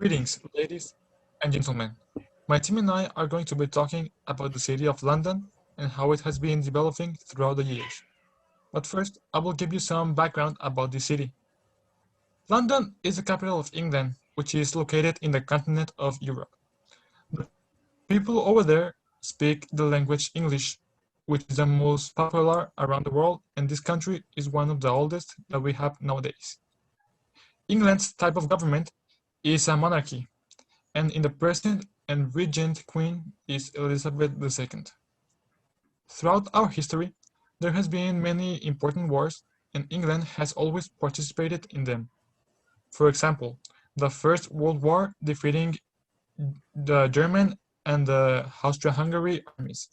Greetings, ladies and gentlemen. My team and I are going to be talking about the city of London and how it has been developing throughout the years. But first, I will give you some background about the city. London is the capital of England, which is located in the continent of Europe. The people over there speak the language English, which is the most popular around the world, and this country is one of the oldest that we have nowadays. England's type of government is a monarchy, and in the present and regent queen is Elizabeth II. Throughout our history, there has been many important wars, and England has always participated in them. For example, the First World War defeating the German and the Austro-Hungary armies,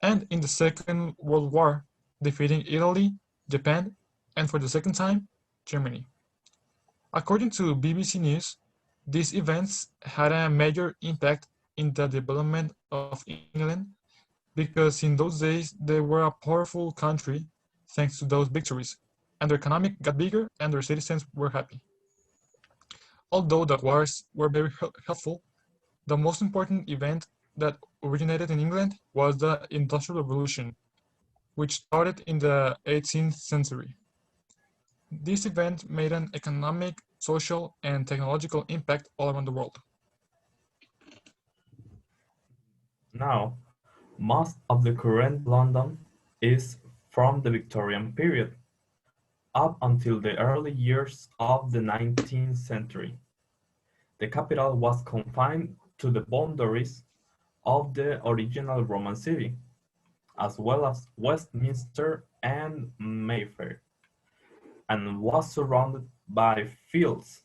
and in the Second World War defeating Italy, Japan, and for the second time, Germany. According to BBC News, these events had a major impact in the development of England because in those days they were a powerful country thanks to those victories, and their economic got bigger and their citizens were happy. Although the wars were very helpful, the most important event that originated in England was the Industrial Revolution, which started in the 18th century. This event made an economic, social, and technological impact all around the world. Now, most of the current London is from the Victorian period, up until the early years of the 19th century. The capital was confined to the boundaries of the original Roman city, as well as Westminster and Mayfair, and was surrounded by fields.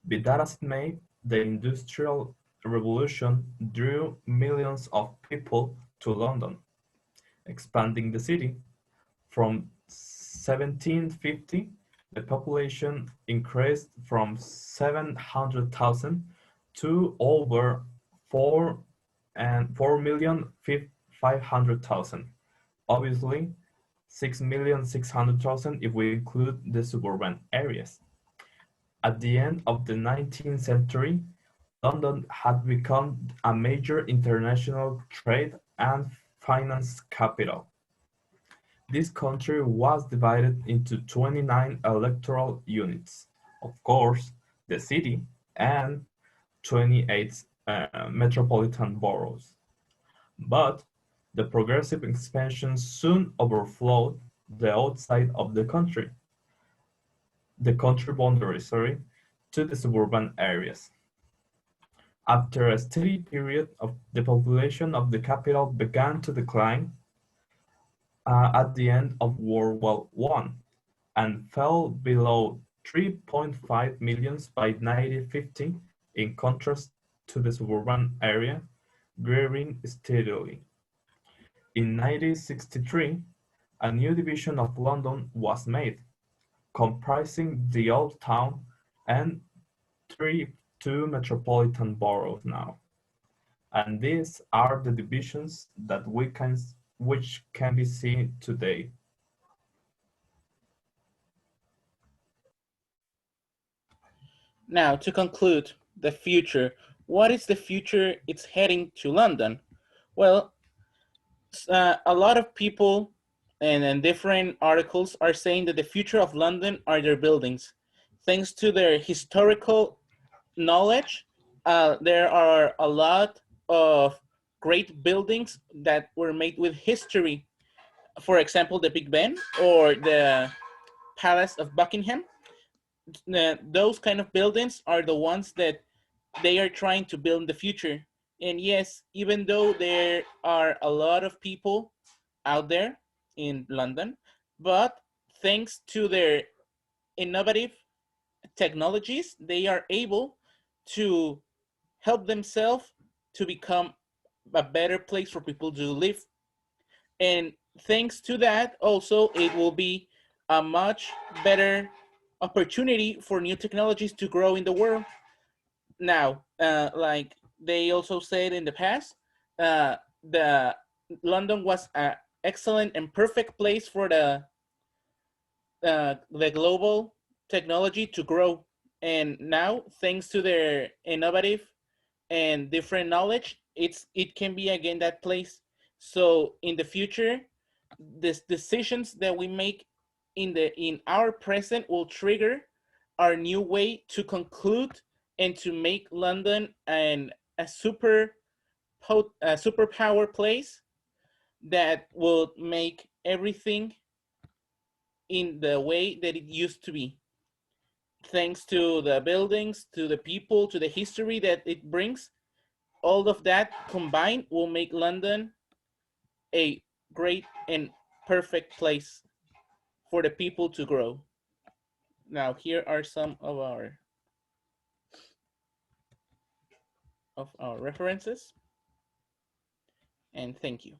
Be that as it may, the Industrial Revolution drew millions of people to London, expanding the city. From 1750, the population increased from 700,000 to over 4,500,000. Obviously, 6,600,000 if we include the suburban areas. At the end of the 19th century, London had become a major international trade and finance capital. This country was divided into 29 electoral units, of course, the city, and 28 metropolitan boroughs. But the progressive expansion soon overflowed the outside of the country boundary, to the suburban areas. After a steady period, the population of the capital began to decline at the end of World War I and fell below 3.5 million by 1950, in contrast to the suburban area, growing steadily. In 1963, a new division of London was made, comprising the Old Town and two metropolitan boroughs now. And these are the divisions which can be seen today. Now, to conclude, the future. What is the future it's heading to London? Well, a lot of people and different articles are saying that the future of London are their buildings. Thanks to their historical knowledge, there are a lot of great buildings that were made with history. For example, the Big Ben or the Palace of Buckingham. Those kind of buildings are the ones that they are trying to build in the future. And yes, even though there are a lot of people out there in London, but thanks to their innovative technologies, they are able to help themselves to become a better place for people to live. And thanks to that, also, it will be a much better opportunity for new technologies to grow in the world. Now, like they also said in the past, the London was an excellent and perfect place for the global technology to grow. And now, thanks to their innovative and different knowledge, it can be again that place. So in the future, these decisions that we make in our present will trigger our new way to conclude and to make London a superpower place that will make everything in the way that it used to be. Thanks to the buildings, to the people, to the history that it brings, all of that combined will make London a great and perfect place for the people to grow. Now, here are some of our references, and thank you.